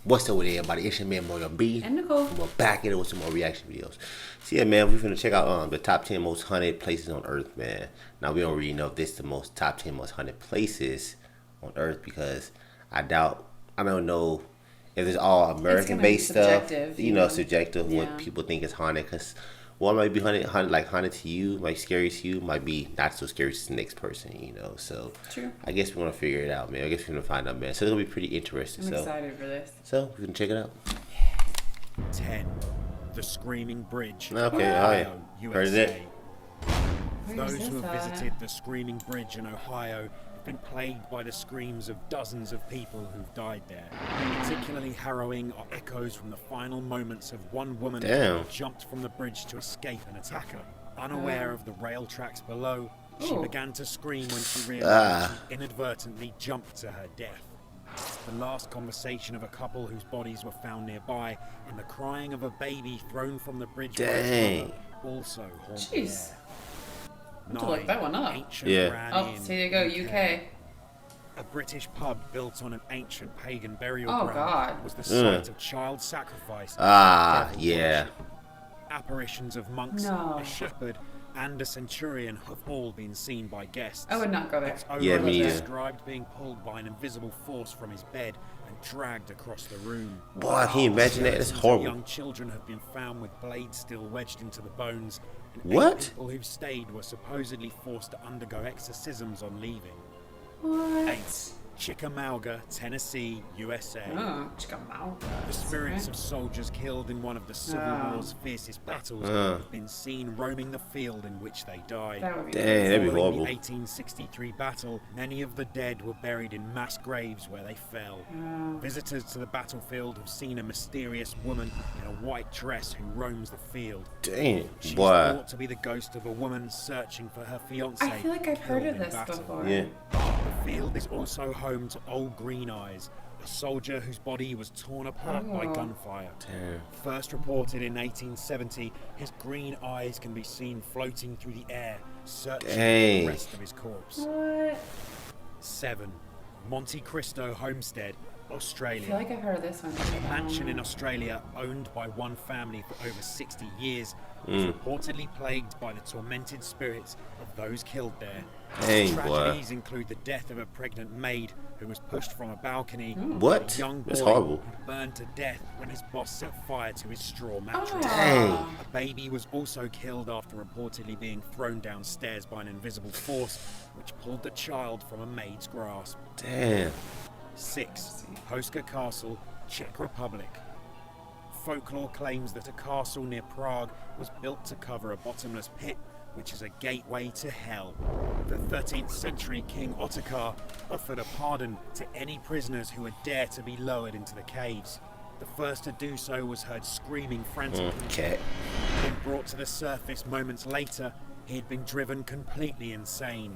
What's up with everybody? It's your man Mario B. And Nicole. And we're back at it with some more reaction videos. So yeah, man, we're finna check out the top 10 most haunted places on Earth, man. Now we don't really know if this is the top 10 most haunted places on Earth because I don't know if it's all American-based stuff. You know, subjective what people think is haunted. Because one might be haunted to you, might be scary to you, might be not so scary to the next person. You know, so true. I guess we're gonna figure it out, man. I guess we're gonna find out, man. So it's gonna be pretty interesting. I'm excited for this. So we can check it out. 10. The Screaming Bridge. Okay, Ohio, USA. Heard of it? Those who have visited the Screaming Bridge in Ohio have been plagued by the screams of dozens of people who've died there. Particularly harrowing are echoes from the final moments of one woman who jumped from the bridge to escape an attacker. Unaware of the rail tracks below, she began to scream when she realized she inadvertently jumped to her death. The last conversation of a couple whose bodies were found nearby and the crying of a baby thrown from the bridge by its mother also haunt the air. I have to look that one up. Oh, so there you go, UK. A British pub built on an ancient pagan burial ground was the site of child sacrifice. Apparitions of monks, a shepherd, and a centurion have all been seen by guests. I would not go there. Me either. Described being pulled by an invisible force from his bed and dragged across the room. Boy, can you imagine that? It's horrible. Young children have been found with blades still wedged into the bones. And what? People who stayed were supposedly forced to undergo exorcisms on leaving. What? 8. Chickamauga, Tennessee, USA. Oh, Chickamauga. The spirits of soldiers killed in one of the Civil War's fiercest battles have been seen roaming the field in which they died. That'd be horrible. In the 1863 battle, many of the dead were buried in mass graves where they fell. Visitors to the battlefield have seen a mysterious woman in a white dress who roams the field. She's thought to be the ghost of a woman searching for her fiancé. I feel like I've heard of this before. The field is also home to Old Green Eyes, a soldier whose body was torn apart by gunfire. First reported in 1870, his green eyes can be seen floating through the air, searching for the rest of his corpse. 7. Monte Cristo Homestead, Australia. I feel like I've heard of this one. A mansion in Australia owned by one family for over 60 years was reportedly plagued by the tormented spirits of those killed there. Tragedies include the death of a pregnant maid who was pushed from a balcony. What? A young boy That's horrible. who burned to death when his boss set fire to his straw mattress. Dang. A baby was also killed after reportedly being thrown downstairs by an invisible force which pulled the child from a maid's grasp. Damn. 6. Hoska Castle, Czech Republic. Folklore claims that a castle near Prague was built to cover a bottomless pit, which is a gateway to hell. The 13th century King Ottokar offered a pardon to any prisoners who would dare to be lowered into the caves. The first to do so was heard screaming frantically. When brought to the surface moments later, he had been driven completely insane.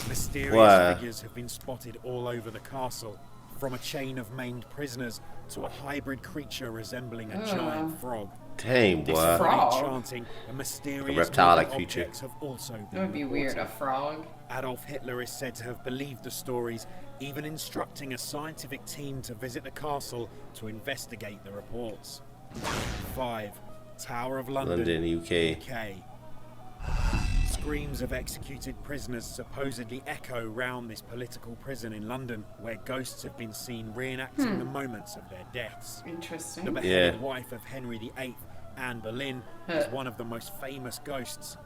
Mysterious figures have been spotted all over the castle, from a chain of maimed prisoners to a hybrid creature resembling a giant frog. Dang, boy. Chanting, a mysterious reptile-like creature. Have also been that would be weird, a frog. Adolf Hitler is said to have believed the stories, even instructing a scientific team to visit the castle to investigate the reports. 5. Tower of London, UK. Screams of executed prisoners supposedly echo round this political prison in London, where ghosts have been seen reenacting the moments of their deaths. Interesting. The beheaded wife of Henry VIII, Anne Boleyn, is one of the most famous ghosts.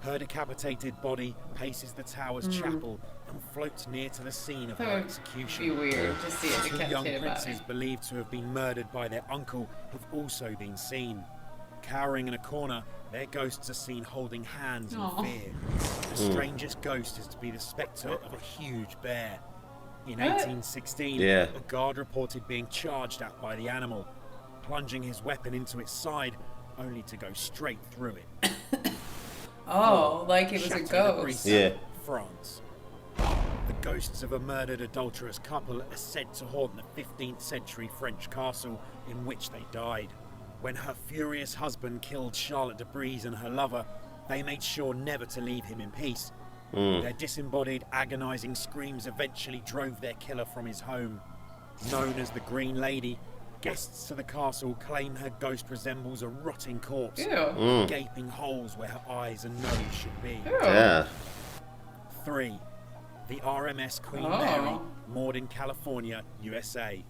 Her decapitated body paces the tower's chapel and floats near to the scene of her execution. It'd be weird to see a decapitated Two young princes believed to have been murdered by their uncle have also been seen. Cowering in a corner, their ghosts are seen holding hands in fear. The strangest ghost is to be the spectre of a huge bear. In 1816, a guard reported being charged at by the animal, plunging his weapon into its side, only to go straight through it. Like it was a ghost. France. The ghosts of a murdered adulterous couple are said to haunt the 15th century French castle in which they died. When her furious husband killed Charlotte de Brise and her lover, they made sure never to leave him in peace. Their disembodied, agonizing screams eventually drove their killer from his home. Known as the Green Lady, Guests to the castle claim her ghost resembles a rotting corpse, Ew. gaping holes where her eyes and nose should be. Ew. Yeah. 3. The RMS Queen Mary, moored in California, USA.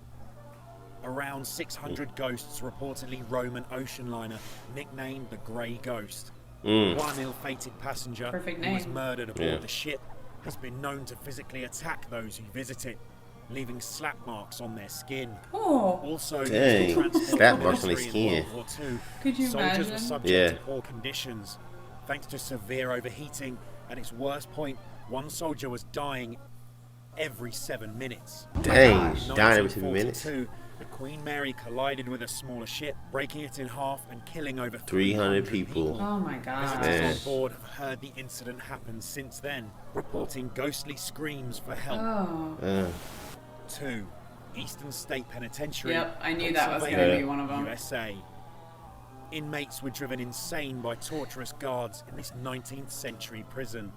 Around 600 ghosts reportedly roam an ocean liner nicknamed the Grey Ghost. One ill-fated passenger who was murdered aboard the ship has been known to physically attack those who visit it, leaving slap marks on their skin. Also, slap marks on their skin. World War II, Could you soldiers imagine? were subject to poor conditions, thanks to severe overheating. At its worst point, one soldier was dying every 7 minutes. Dang, dying every 7 minutes. The Queen Mary collided with a smaller ship, breaking it in half and killing over 300 people. Oh my god. Visitors on board have heard the incident happen since then, reporting ghostly screams for help. 2. Eastern State Penitentiary. Yep, I knew that was going to be one of them. USA. Inmates were driven insane by torturous guards in this 19th century prison.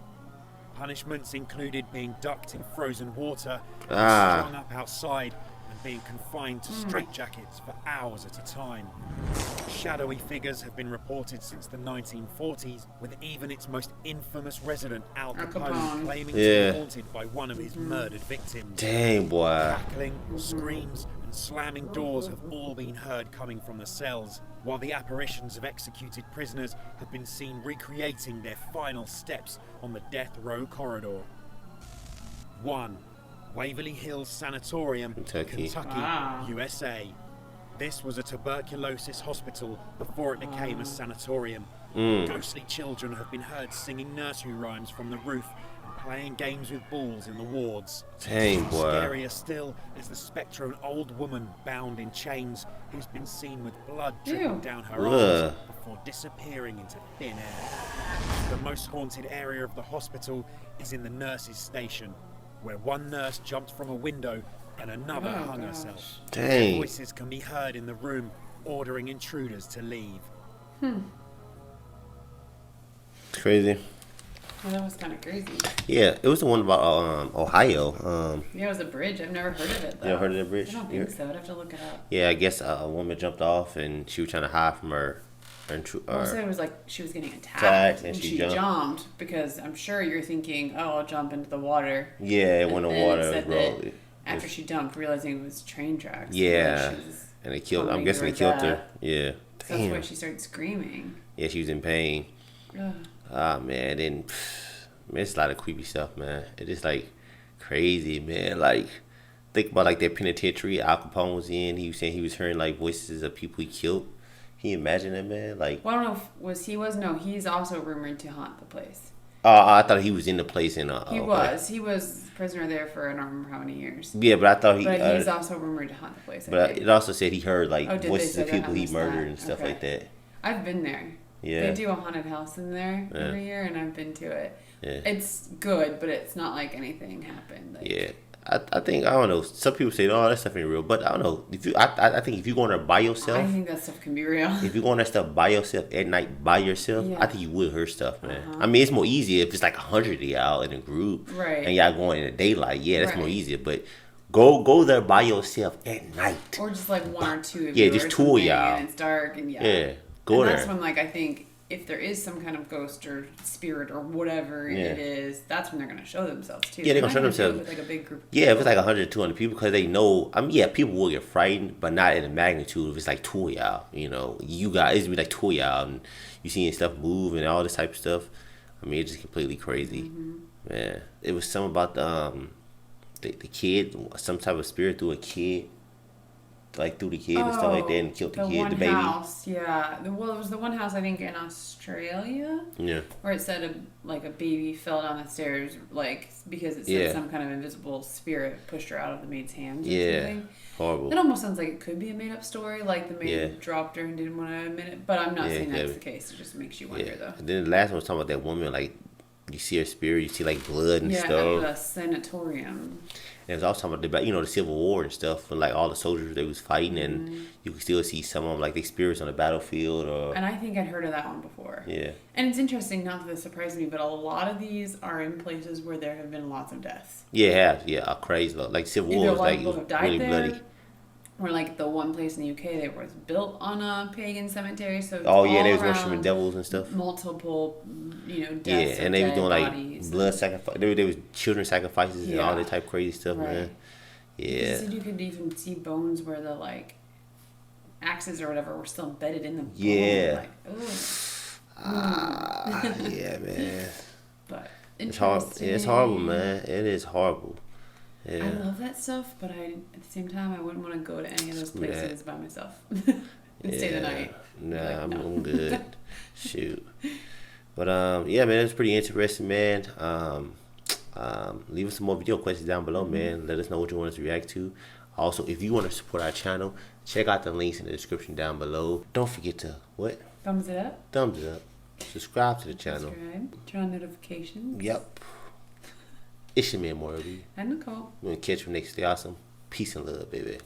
Punishments included being ducked in frozen water, strung up outside, and being confined to straitjackets for hours at a time. Shadowy figures have been reported since the 1940s, with even its most infamous resident, Al Capone, claiming to be haunted by one of his murdered victims. Dang, boy. Cackling, screams, and slamming doors have all been heard coming from the cells, while the apparitions of executed prisoners have been seen recreating their final steps on the death row corridor. 1. Waverly Hills Sanatorium, Kentucky, USA. This was a tuberculosis hospital before it became a sanatorium. Ghostly children have been heard singing nursery rhymes from the roof and playing games with balls in the wards. Dang, boy. Scarier still is the spectre of an old woman bound in chains who's been seen with blood dripping down her arms before disappearing into thin air. The most haunted area of the hospital is in the nurses' station, where one nurse jumped from a window and another hung herself. Dang. Voices can be heard in the room ordering intruders to leave. Crazy. Well, that was kind of crazy. Yeah, it was the one about Ohio. Yeah, it was a bridge. I've never heard of it, though. You ever heard of the bridge? I don't think so. I'd have to look it up. Yeah, I guess a woman jumped off and she was trying to hide from her. Well, so it was like she was getting attacked and she jumped because I'm sure you're thinking, oh, I'll jump into the water. Yeah, it went in water. That after she jumped, realizing it was train tracks. Yeah, and they killed. I'm guessing they killed her. Yeah, so that's why she started screaming. Yeah, she was in pain. Man, then man, it's a lot of creepy stuff, man. It is like crazy, man. Like think about like that penitentiary Al Capone was in. He was saying he was hearing like voices of people he killed. Can you imagine that, man? Like, well, I don't know if no, he's also rumored to haunt the place. I thought he was in the place in he was a prisoner there for I don't remember how many years. Yeah, but I thought he's also rumored to haunt the place. But it also said he heard like voices of people he murdered and stuff like that. I've been there. Yeah, they do a haunted house in there every year, and I've been to it. Yeah, it's good, but it's not like anything happened. Like, yeah. I think I don't know. Some people say, "Oh, that stuff ain't real," but I don't know. If you, I think if you go on there by yourself, I think that stuff can be real. If you go on that stuff by yourself at night by yourself, I think you will hear stuff, man. I mean, it's more easier if it's like 100 of y'all in a group, right? And y'all going in the daylight. Yeah, that's more easier. But go there by yourself at night, or just like one or two. Of you just two of y'all. And it's dark and go there. That's when like I think. If there is some kind of ghost or spirit or whatever it is, that's when they're going to show themselves too. Yeah, they're going to show themselves. With like a big group. Yeah, if it's like 100, 200 people, because they know. I mean, people will get frightened, but not in the magnitude. If it's like two of y'all, you guys, it'd be like two of y'all, and you seeing stuff move and all this type of stuff. I mean, it's just completely crazy. Yeah, it was something about the kid, some type of spirit through a kid. Like through the kid and stuff like that, and killed the kid, the baby. House, yeah. Well, it was the one house I think in Australia. Yeah. Where it said a baby fell down the stairs, like because it said some kind of invisible spirit pushed her out of the maid's hands. Or something. Horrible. It almost sounds like it could be a made up story, like the maid dropped her and didn't want to admit it. But I'm not saying that's the case. It just makes you wonder though. And then the last one was talking about that woman, like you see her spirit, you see like blood and stuff. Yeah, at a sanatorium. And it was also talking about the Civil War and stuff, and like all the soldiers they was fighting, and you could still see some of them like their spirits on the battlefield. And I think I'd heard of that one before. Yeah. And it's interesting, not that this surprised me, but a lot of these are in places where there have been lots of deaths. Yeah, crazy. Like Civil War was like really bloody. Or like the one place in the UK that was built on a pagan cemetery, so it's they was worshiping devils and stuff. Multiple, deaths. Yeah, and they was doing like blood sacrifice. There was children sacrifices and all that type of crazy stuff, man. Yeah. So you could even see bones where the like axes or whatever were still embedded in the bone. Yeah. Like, yeah, man. But it's hard. Yeah, it's horrible, man. It is horrible. Yeah. I love that stuff, but at the same time, I wouldn't want to go to any of those places by myself and stay the night. Nah, I'm good. Shoot. But yeah, man, it's pretty interesting, man. Leave us some more video questions down below, man. Let us know what you want us to react to. Also, if you want to support our channel, check out the links in the description down below. Don't forget to thumbs it up. Thumbs it up. Subscribe to the channel. Turn on notifications. Yep. It's your man, Morby. And Nicole. We're gonna catch you next. Stay awesome. Peace and love, baby.